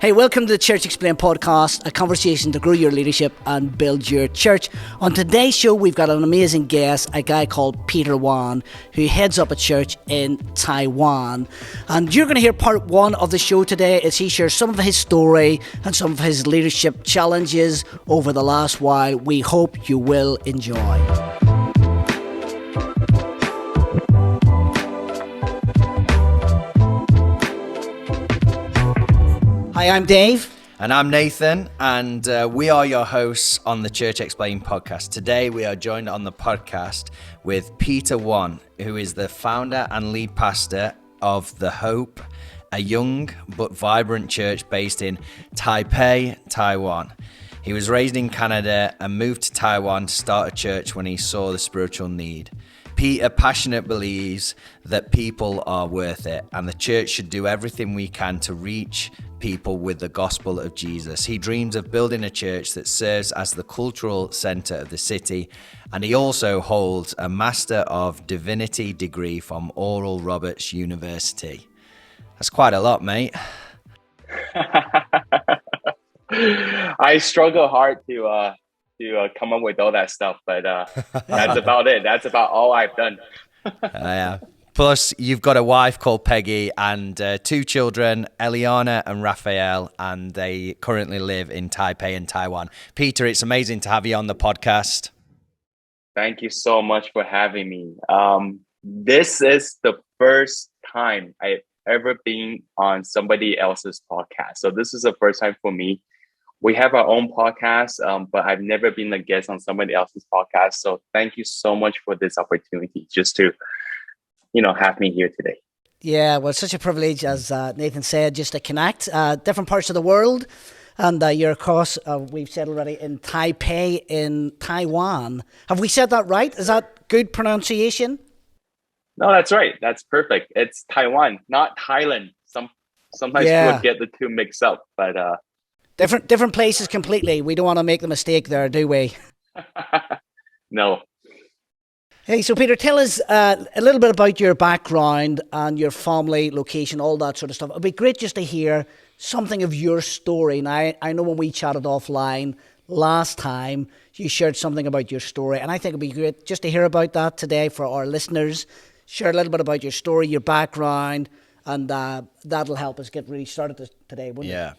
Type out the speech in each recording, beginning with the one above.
Hey, welcome to the Church Explained podcast, a conversation to grow your leadership and build your church. On today's show, we've got an amazing guest, a guy called Peter Wan, who heads up a church in Taiwan. And you're going to hear part one of the show today as he shares some of his story and some of his leadership challenges over the last while. We hope you will enjoy. Hi, I'm Dave. And I'm Nathan, and we are your hosts on the Church Explained podcast. Today, we are joined on the podcast with Peter Wan, who is the founder and lead pastor of The Hope, a young but vibrant church based in Taipei, Taiwan. He was raised in Canada and moved to Taiwan to start a church when he saw the spiritual need. Peter passionately believes that people are worth it, and the church should do everything we can to reach people with the gospel of Jesus. He dreams of building a church that serves as the cultural center of the city, and he also holds a Master of Divinity degree from Oral Roberts University. That's quite a lot, mate. I struggle hard to come up with all that stuff, but that's about it. That's about all I've done. Yeah. Plus, you've got a wife called Peggy and two children, Eliana and Raphael, and they currently live in Taipei in Taiwan. Peter, it's amazing to have you on the podcast. Thank you so much for having me. This is the first time I've ever been on somebody else's podcast. So this is the first time for me. We have our own podcast, but I've never been a guest on somebody else's podcast. So thank you so much for this opportunity just to have me here today. Yeah, well, it's such a privilege, as Nathan said, just to connect different parts of the world. And you're, of course, we've said already, in Taipei, in Taiwan. Have we said that right? Is that good pronunciation? No, that's right. That's perfect. It's Taiwan, not Thailand. Sometimes people get the two mixed up, but different places completely. We don't want to make the mistake there, do we? No. Hey, so Peter, tell us a little bit about your background and your family, location, all that sort of stuff. It'd be great just to hear something of your story. Now, I know when we chatted offline last time, you shared something about your story, and I think it'd be great just to hear about that today for our listeners. Share a little bit about your story, your background, and that'll help us get really started today, wouldn't it?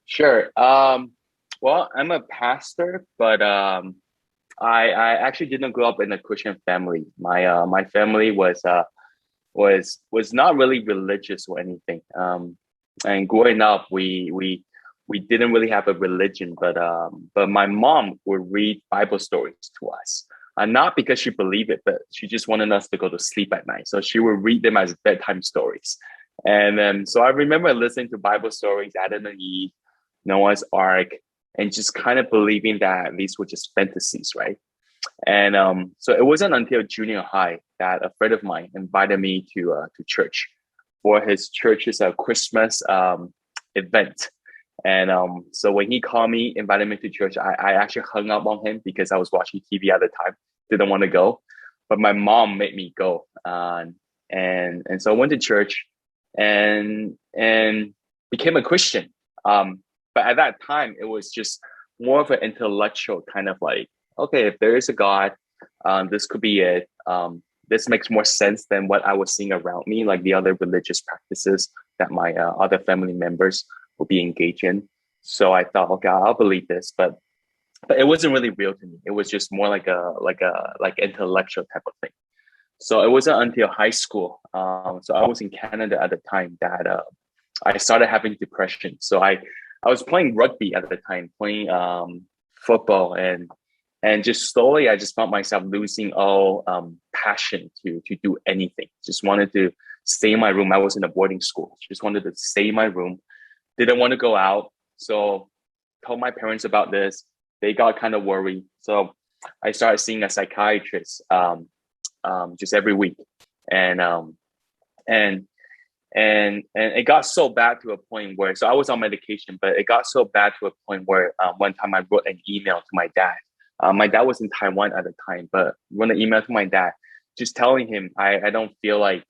Sure. Well, I'm a pastor, but I actually didn't grow up in a Christian family. My family was not really religious or anything. And growing up, we didn't really have a religion, but my mom would read Bible stories to us. Not because she believed it, but she just wanted us to go to sleep at night. So she would read them as bedtime stories. And then so I remember listening to Bible stories, Adam and Eve, Noah's Ark, and just kind of believing that these were just fantasies, right? And so it wasn't until junior high that a friend of mine invited me to church for his church's Christmas event. And so when he called me, invited me to church, I actually hung up on him because I was watching TV at the time, didn't want to go. But my mom made me go. And so I went to church and became a Christian. But at that time, it was just more of an intellectual kind of like, okay, if there is a God, this could be it. This makes more sense than what I was seeing around me, like the other religious practices that my other family members would be engaged in. So I thought, okay, I'll believe this, but it wasn't really real to me. It was just more like intellectual type of thing. So it wasn't until high school. So I was in Canada at the time that I started having depression. So I was playing rugby at the time, playing football, and just slowly I just found myself losing all passion to do anything. Just wanted to stay in my room. I was in a boarding school. Just wanted to stay in my room. Didn't want to go out. So told my parents about this. They got kind of worried. So I started seeing a psychiatrist just every week. And it got so bad to a point where, so I was on medication, but it got so bad to a point where one time I wrote an email to my dad. My dad was in Taiwan at the time, but wrote an email to my dad, just telling him I don't feel like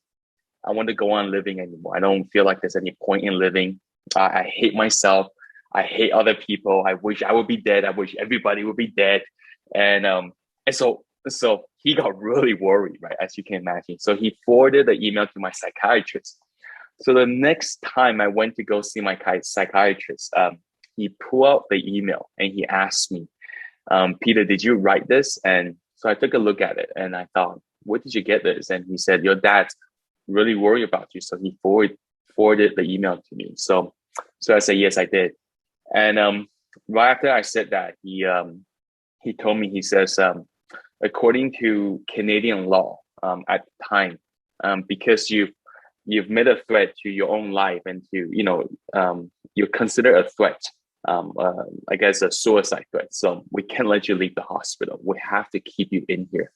I want to go on living anymore. I don't feel like there's any point in living. I hate myself. I hate other people. I wish I would be dead. I wish everybody would be dead. And he got really worried, right? As you can imagine. So he forwarded the email to my psychiatrist. So the next time I went to go see my psychiatrist, he pulled out the email and he asked me, Peter, did you write this? And so I took a look at it and I thought, where did you get this? And he said, your dad's really worried about you. So he forwarded the email to me. So I said, yes, I did. And right after I said that, he told me, he says, according to Canadian law at the time, because you've made a threat to your own life and to, you're considered a threat, I guess a suicide threat. So we can't let you leave the hospital. We have to keep you in here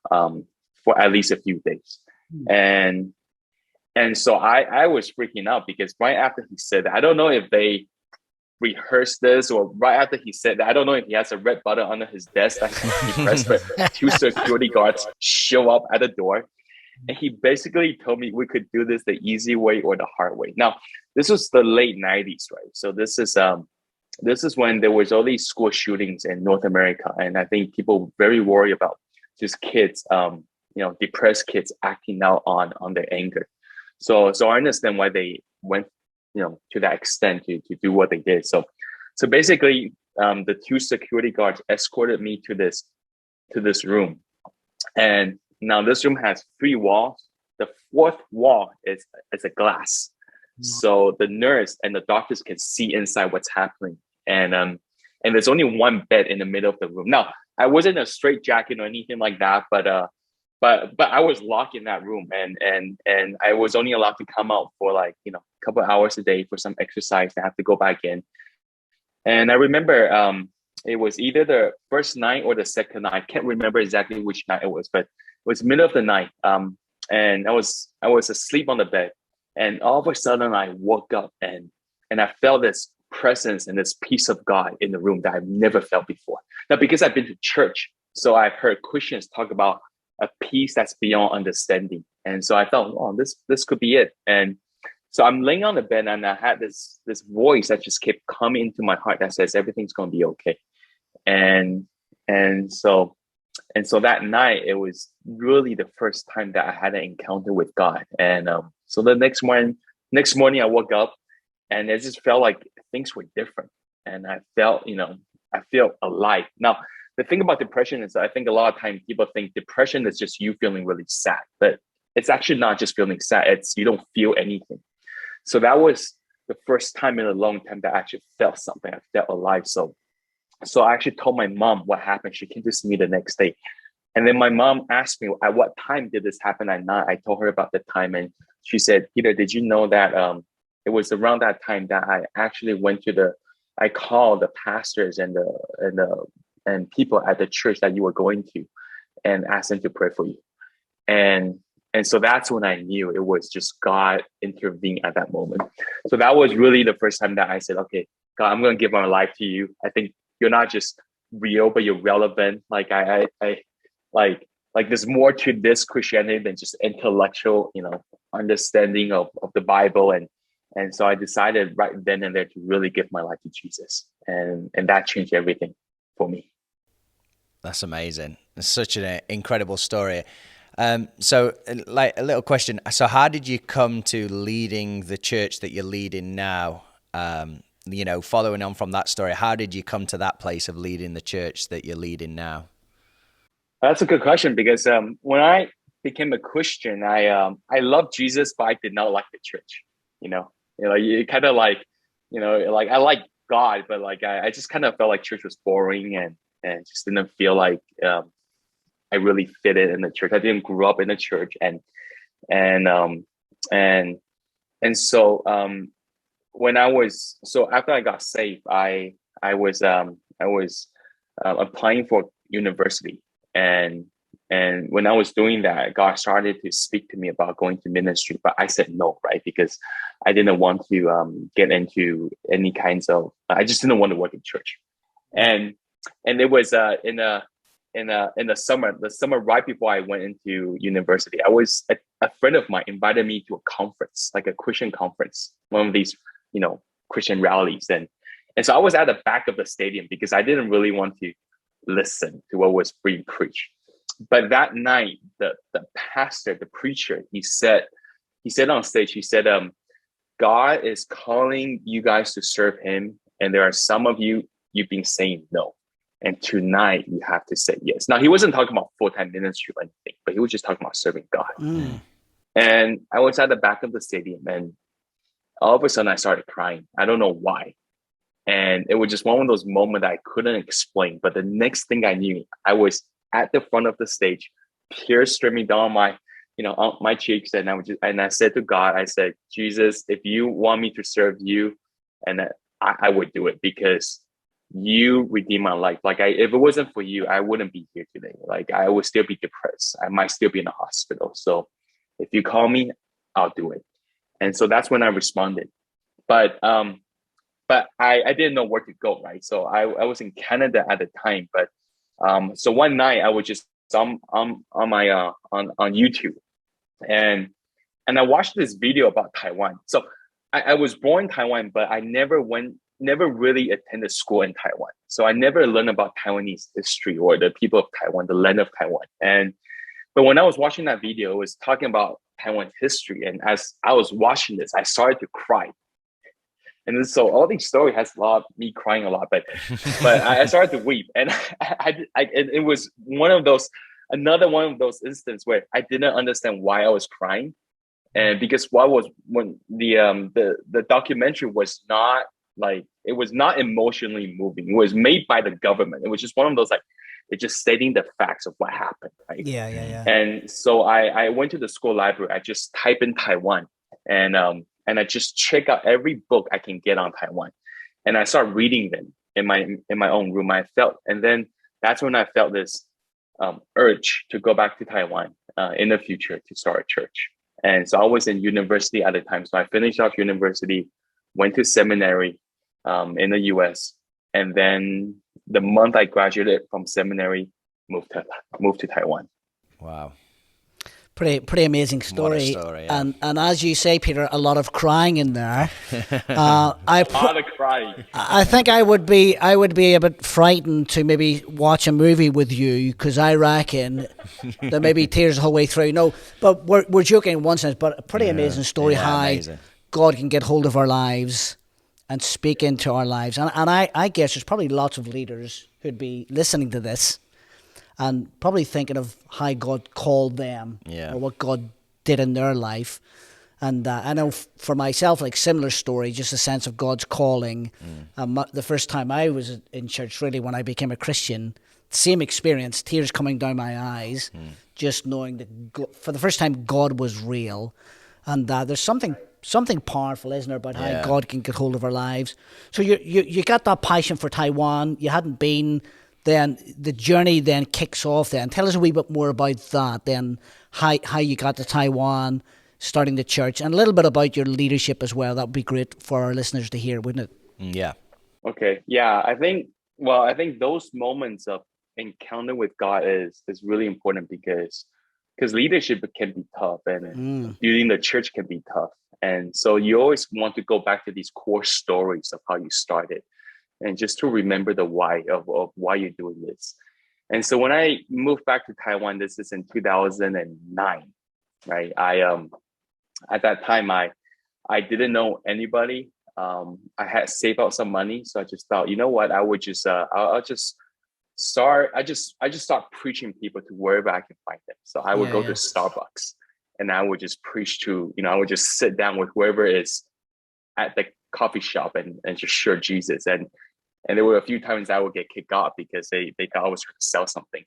for at least a few days. And so I was freaking out because right after he said that, I don't know if they rehearsed this or right after he said that, I don't know if he has a red button under his desk that he pressed, but two security guards show up at the door. And he basically told me we could do this the easy way or the hard way. Now, this was the late 90s, right? So this is when there was all these school shootings in North America. And I think people were very worried about just kids, depressed kids acting out on their anger. So I understand why they went, to that extent to do what they did. So basically, the two security guards escorted me to this room. And now this room has 3 walls. The 4th wall is a glass. So the nurse and the doctors can see inside what's happening. And there's only one bed in the middle of the room. Now, I wasn't a straitjacket or anything like that, but I was locked in that room and I was only allowed to come out for a couple of hours a day for some exercise and I have to go back in. And I remember it was either the first night or the second night. I can't remember exactly which night it was, but it was middle of the night. And I was asleep on the bed. And all of a sudden I woke up and I felt this presence and this peace of God in the room that I've never felt before. Now, because I've been to church, so I've heard Christians talk about a peace that's beyond understanding. And so I thought, oh, this could be it. And so I'm laying on the bed and I had this voice that just kept coming into my heart that says, everything's going to be okay. And so that night, it was really the first time that I had an encounter with God. And so the next morning I woke up and it just felt like things were different. And I felt, I feel alive. Now, the thing about depression is I think a lot of times people think depression is just you feeling really sad, but it's actually not just feeling sad. It's you don't feel anything. So that was the first time in a long time that I actually felt something. I felt alive. So I actually told my mom what happened. She came to see me the next day. And then my mom asked me, at what time did this happen at night? I told her about the time. And she said, Peter, did you know that it was around that time that I actually I called the pastors and people at the church that you were going to and asked them to pray for you. And so that's when I knew it was just God intervening at that moment. So that was really the first time that I said, okay, God, I'm going to give my life to you. I think you're not just real, but you're relevant. Like I there's more to this Christianity than just intellectual, understanding of the Bible. And so I decided right then and there to really give my life to Jesus. And that changed everything for me. That's amazing. It's such an incredible story. So like a little question. So how did you come to leading the church that you're leading now? Following on from that story, how did you come to that place of leading the church that you're leading now? That's a good question because when I became a Christian, I loved Jesus, but I did not like the church. You kind of like I like God, but I just kind of felt like church was boring and just didn't feel like I really fit in the church. I didn't grow up in the church, and so after I got saved, I was applying for university, and when I was doing that, God started to speak to me about going to ministry, but I said no, right? Because I didn't want to get into any kinds of. I just didn't want to work in church, and it was in the summer right before I went into university. A friend of mine invited me to a conference, like a Christian conference, one of these Christian rallies. And so I was at the back of the stadium because I didn't really want to listen to what was being preached. But that night, the pastor, the preacher, he said on stage, he said, God is calling you guys to serve him. And there are some of you've been saying no. And tonight you have to say yes. Now, he wasn't talking about full-time ministry or anything, but he was just talking about serving God. And I was at the back of the stadium, and all of a sudden I started crying. I don't know why. And it was just one of those moments I couldn't explain. But the next thing I knew, I was at the front of the stage, tears streaming down on my cheeks. And I said to God, I said, Jesus, if you want me to serve you, and I would do it, because you redeemed my life. Like, if it wasn't for you, I wouldn't be here today. Like, I would still be depressed. I might still be in the hospital. So if you call me, I'll do it. And so that's when I responded. But I didn't know where to go, right? So I was in Canada at the time. But so one night I was just on YouTube, and I watched this video about Taiwan. So I was born in Taiwan, but I never really attended school in Taiwan. So I never learned about Taiwanese history or the people of Taiwan, the land of Taiwan. But when I was watching that video, it was talking about Taiwan's history. And as I was watching this, I started to cry. And then, so all these stories has a lot of me crying a lot, but I started to weep. And it was another one of those instances where I didn't understand why I was crying. And because when the documentary was not, like, it was not emotionally moving. It was made by the government. It was just one of those, like, it's just stating the facts of what happened, right? Yeah. And so I went to the school library. I just type in Taiwan, and I just check out every book I can get on Taiwan, and I start reading them in my own room. And then that's when I felt this urge to go back to Taiwan in the future to start a church. And so I was in university at the time. So I finished off university, went to seminary in the US. And then the month I graduated from seminary, moved to Taiwan. Wow. Pretty amazing story. What a story, yeah. And as you say, Peter, a lot of crying in there. A lot of crying. I think I would be a bit frightened to maybe watch a movie with you, because I reckon there may be tears the whole way through. No, but we're joking in one sense, but a pretty amazing story how amazing. God can get hold of our lives and speak into our lives. And I guess there's probably lots of leaders who'd be listening to this and probably thinking of how God called them, or what God did in their life. And I know for myself, like, similar story, just a sense of God's calling. The first time I was in church, really, when I became a Christian, same experience, tears coming down my eyes, just knowing that God, for the first time, God was real. And there's something powerful, isn't there, about how God can get hold of our lives. So you got that passion for Taiwan. You hadn't been. Then the journey then kicks off then. Tell us a wee bit more about that then, how you got to Taiwan, starting the church, and a little bit about your leadership as well. That would be great for our listeners to hear, wouldn't it? Yeah. Okay. Yeah. I think those moments of encounter with God is really important, because leadership can be tough, and building the church can be tough. And so you always want to go back to these core stories of how you started, and just to remember the why of why you're doing this. And so when I moved back to Taiwan, this is in 2009, right? At that time, I didn't know anybody. I had saved out some money. So I just thought, you know what, I would just, I'll just start preaching people to wherever I can find them. So I would go to Starbucks, and I would just preach to, I would just sit down with whoever is at the coffee shop and just share Jesus. And there were a few times I would get kicked out because they thought I was trying to sell something.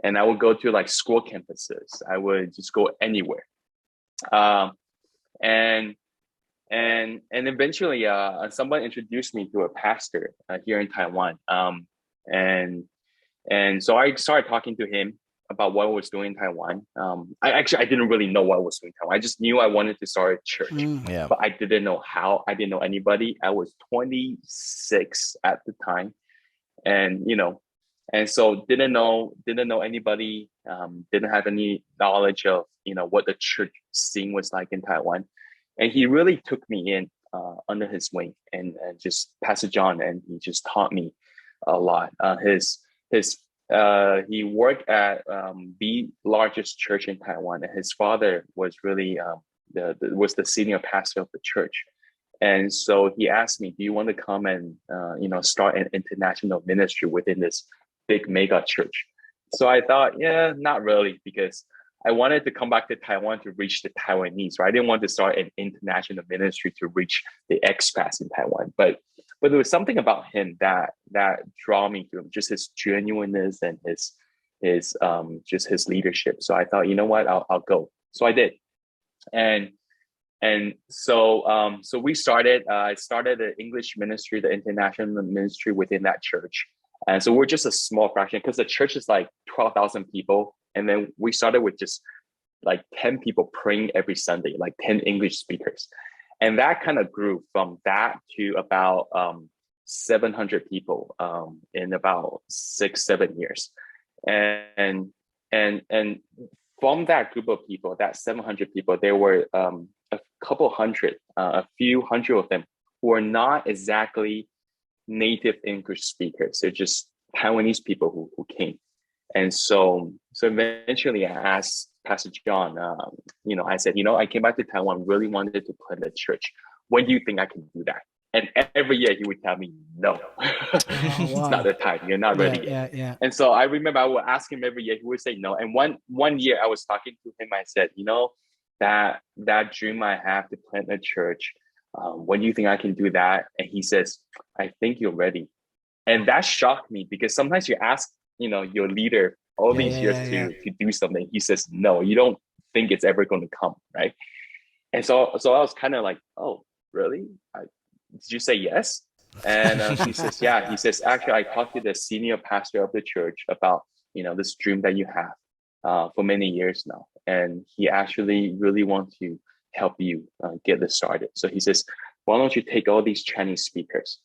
And I would go to, like, school campuses. I would just go anywhere. And eventually someone introduced me to a pastor here in Taiwan. And so I started talking to him about what I was doing in Taiwan. I didn't really know what I was doing in Taiwan. I just knew I wanted to start a church, but I didn't know how. I didn't know anybody. I was 26 at the time, and so didn't know anybody. Didn't have any knowledge of what the church scene was like in Taiwan. And he really took me in under his wing, and just Pastor John, and he just taught me a lot. His he worked at the largest church in Taiwan, and his father was really was the senior pastor of the church. And so he asked me, "Do you want to come and start an international ministry within this big mega church?" So I thought, yeah, not really, because I wanted to come back to Taiwan to reach the Taiwanese. Right? I didn't want to start an international ministry to reach the expats in Taiwan. But there was something about him that drew me to him, just his genuineness and his just his leadership. So I thought, you know what, I'll go. So I did, and so we started. I started the English ministry, the international ministry within that church. And so we're just a small fraction, because the church is like 12,000 people. And then we started with just like 10 people praying every Sunday, like 10 English speakers. And that kind of grew from that to about 700 people in about 6-7 years. And from that group of people, that 700 people, there were a couple hundred, a few hundred of them who are not exactly native English speakers. They're just Taiwanese people who came. And so eventually I asked Pastor John, I said, I came back to Taiwan, really wanted to plant a church. When do you think I can do that? And every year he would tell me, no, it's not the time. You're not ready yet. Yeah. And so I remember I would ask him every year, he would say no. And one year I was talking to him, I said, that dream I have to plant a church, when do you think I can do that? And he says, I think you're ready. And that shocked me, because sometimes you ask, your leader all these years to do something. He says, no, you don't think it's ever going to come, right? And so I was kind of like, oh, really? Did you say yes? And he says, yeah. He says, actually, I talked to the senior pastor of the church about, this dream that you have for many years now. And he actually really wants to help you get this started. So he says, why don't you take all these Chinese speakers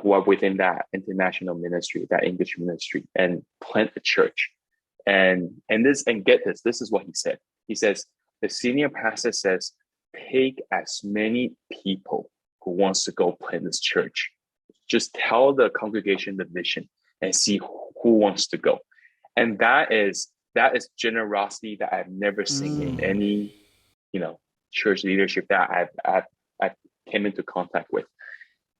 who are within that international ministry, that English ministry, and plant a church. And get this, this is what he said. He says, the senior pastor says, take as many people who wants to go plant this church. Just tell the congregation the vision and see who wants to go. And that is generosity that I've never seen in any, church leadership that I've came into contact with.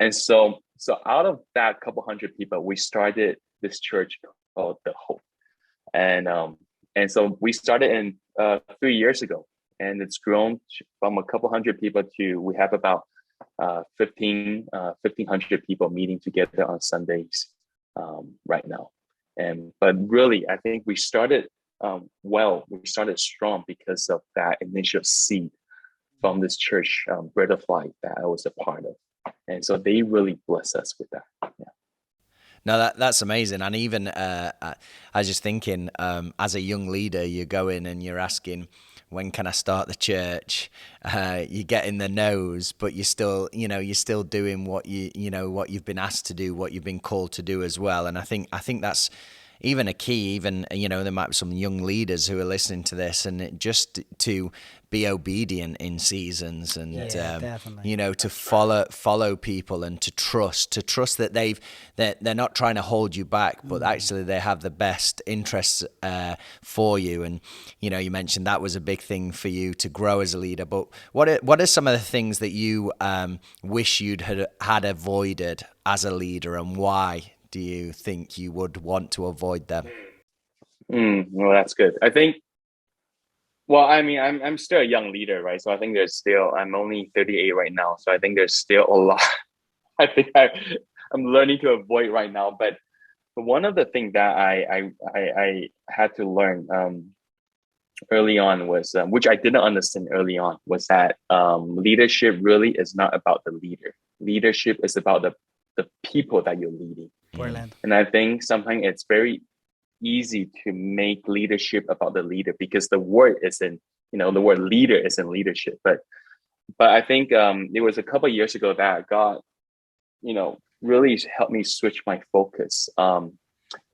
And so out of that couple hundred people, we started this church called The Hope. And so we started in 3 years ago, and it's grown from a couple hundred people to, we have about 1,500 people meeting together on Sundays right now. But really, I think we started we started strong because of that initial seed from this church, Bread of Life, that I was a part of. And so they really bless us with that. Yeah. No, that's amazing. And even I was just thinking, as a young leader, you go in and you're asking, when can I start the church? You're getting the no's, but you're still doing what what you've been asked to do, what you've been called to do as well. And I think that's even a key. Even there might be some young leaders who are listening to this, and just to be obedient in seasons, and to follow people, and to trust that they're not trying to hold you back, but actually they have the best interests for you. And you mentioned that was a big thing for you to grow as a leader. But what are some of the things that you wish you'd had avoided as a leader, and why do you think you would want to avoid them? Well, that's good. I think, well, I mean, I'm still a young leader, right? So I think I'm only 38 right now. So I think there's still a lot I think I'm learning to avoid right now. But one of the things that I had to learn early on was, which I didn't understand early on, was that leadership really is not about the leader. Leadership is about the people that you're leading. Brilliant. And I think sometimes it's very easy to make leadership about the leader, because the word isn't, the word leader isn't leadership. But I think it was a couple of years ago that God, really helped me switch my focus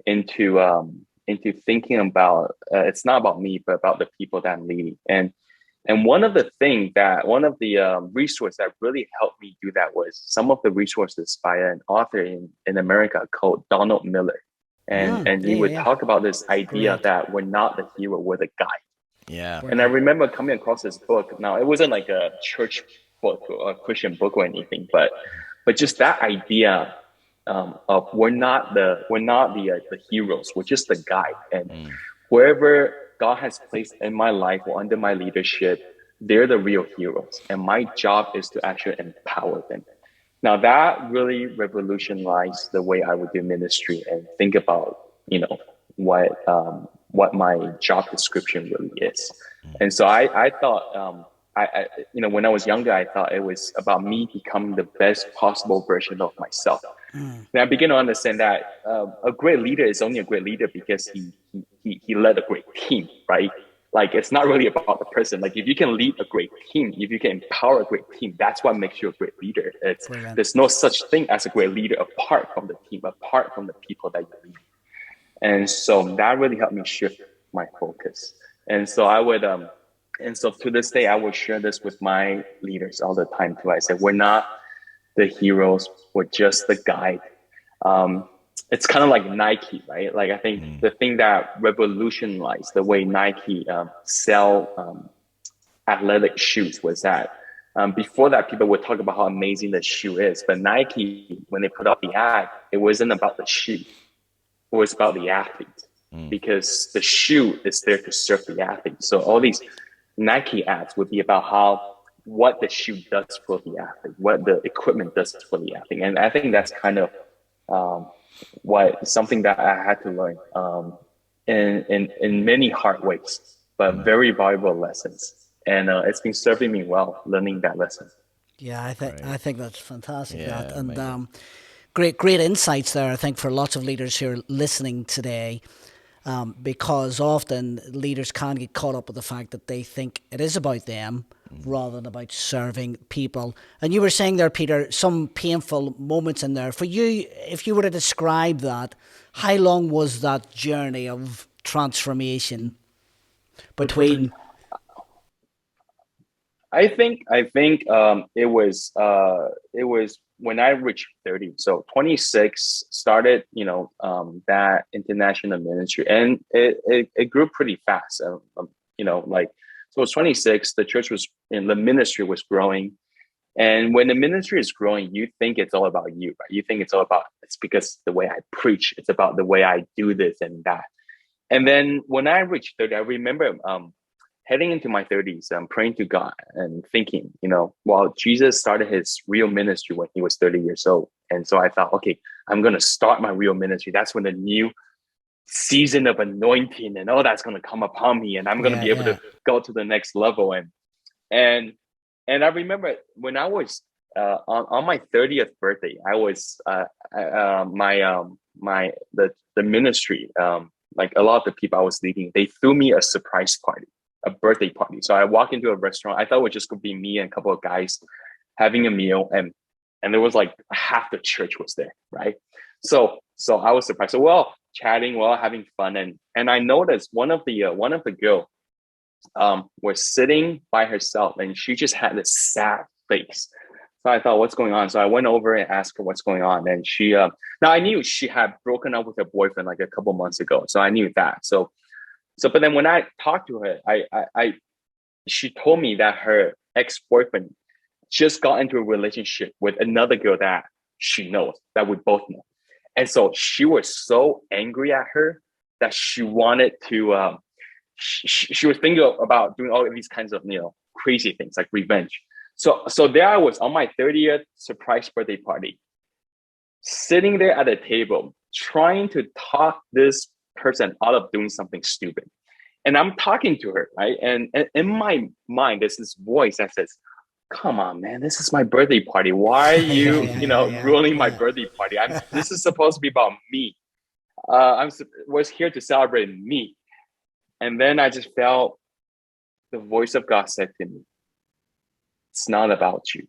into thinking about, it's not about me, but about the people that I'm leading. And And one of the resources that really helped me do that was some of the resources by an author in America called Donald Miller. And he Yeah, would yeah. talk about this idea Great. that we're not the hero, we're the guide. Yeah. And I Brilliant. remember coming across this book. Now, it wasn't like a church book or a Christian book or anything, but just that idea of we're not the heroes, we're just the guide. And wherever God has placed in my life or under my leadership, they're the real heroes, and my job is to actually empower them. Now that really revolutionized the way I would do ministry and think about, you know, what my job description really is. And so I thought, you know, when I was younger, I thought it was about me becoming the best possible version of myself. And I began to understand that a great leader is only a great leader because he led a great team, right? Like it's not really about the person. Like if you can lead a great team, if you can empower a great team, that's what makes you a great leader. Brilliant. There's no such thing as a great leader apart from the team, apart from the people that you lead. And so that really helped me shift my focus. And so I would and so to this day I would share this with my leaders all the time too. I said, we're not the heroes, we're just the guide. It's kind of like Nike, right? Like I think the thing that revolutionized the way Nike sell athletic shoes was that before that, people would talk about how amazing the shoe is, but Nike, when they put out the ad, it wasn't about the shoe; it was about the athlete, because the shoe is there to serve the athlete. So all these Nike ads would be about what the shoe does for the athlete, what the equipment does for the athlete, and I think that's kind of what something that I had to learn in many hard ways, but very valuable lessons. And it's been serving me well, learning that lesson. Yeah, I think that's fantastic. Yeah, That and amazing. great insights there. I think for lots of leaders who are listening today, because often leaders can get caught up with the fact that they think it is about them rather than about serving people. And you were saying there, Peter, some painful moments in there. For you, if you were to describe that, how long was that journey of transformation between? I think it was when I reached 30. So 26 started, that international ministry, and it grew pretty fast. Like, so it was 26. The church was in the ministry was growing, and when the ministry is growing, you think it's all about you, right? You think it's because the way I preach, it's about the way I do this and that. And then when I reached 30, I remember heading into my 30s, I'm praying to God and thinking, well, Jesus started his real ministry when he was 30 years old. And so I thought, okay, I'm going to start my real ministry. That's when the new season of anointing and all that's going to come upon me. And I'm going to Yeah, be able yeah. to go to the next level. And I remember when I was on my 30th birthday, I was the ministry, like a lot of the people I was leading, they threw me a surprise party, a birthday party. So I walked into a restaurant. I thought it was just gonna be me and a couple of guys having a meal, and there was like half the church was there, right? So I was surprised. So we're all chatting, we're all having fun, and I noticed one of the girl was sitting by herself, and she just had this sad face. So I thought, what's going on? So I went over and asked her what's going on, and she now I knew she had broken up with her boyfriend like a couple months ago, so I knew that. But then when I talked to her, she told me that her ex-boyfriend just got into a relationship with another girl that she knows, that we both know. And so she was so angry at her that she wanted to, she was thinking about doing all of these kinds of, crazy things like revenge. So there I was on my 30th surprise birthday party, sitting there at a table, trying to talk this person out of doing something stupid. And I'm talking to her, right? And in my mind, there's this voice that says, come on, man, this is my birthday party. Why are Yeah, you, yeah, yeah, yeah, ruining my yeah. birthday party? This is supposed to be about me. Was here to celebrate me. And then I just felt the voice of God said to me, it's not about you.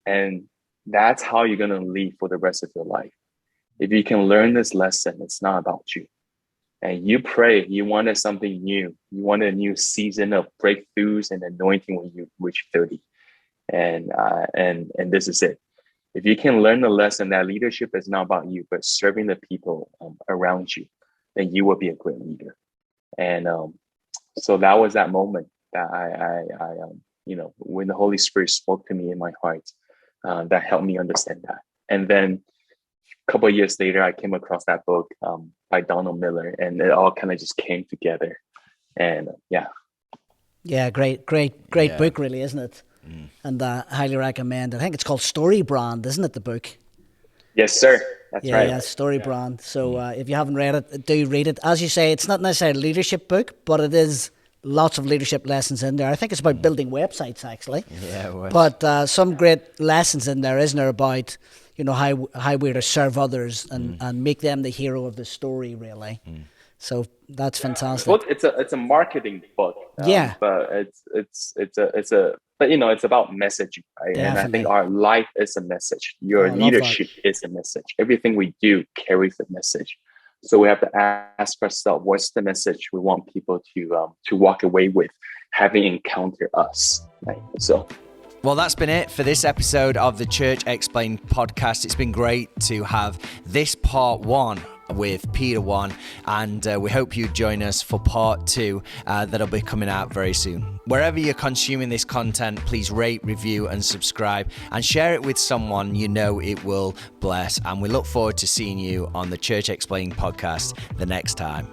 And that's how you're going to live for the rest of your life. If you can learn this lesson, it's not about you. and you pray, you wanted something new. You wanted a new season of breakthroughs and anointing when you reach 30. And this is it. If you can learn the lesson that leadership is not about you, but serving the people around you, then you will be a great leader. And so that was that moment that I when the Holy Spirit spoke to me in my heart, that helped me understand that. And then a couple of years later, I came across that book by Donald Miller, and it all kind of just came together. And great book, really, isn't it? And highly recommend. I think it's called Story Brand, isn't it? The book. Yes, sir. That's right. Yeah, Story Brand. So if you haven't read it, do read it. As you say, it's not necessarily a leadership book, but it is lots of leadership lessons in there. I think it's about building websites, actually. Yeah, it was. But some great lessons in there, isn't there, about how we're to serve others and make them the hero of the story, really. So that's fantastic. Well, it's a marketing book. But it's about messaging, right? Definitely. And I think our life is a message. Your leadership is a message. Everything we do carries a message. So we have to ask ourselves, what's the message we want people to walk away with, having encountered us, right? So. Well, that's been it for this episode of the Church Explained podcast. It's been great to have this part one with Peter Wan, and we hope you join us for part two that'll be coming out very soon. Wherever you're consuming this content, please rate, review and subscribe, and share it with someone you know it will bless. And we look forward to seeing you on the Church Explained podcast the next time.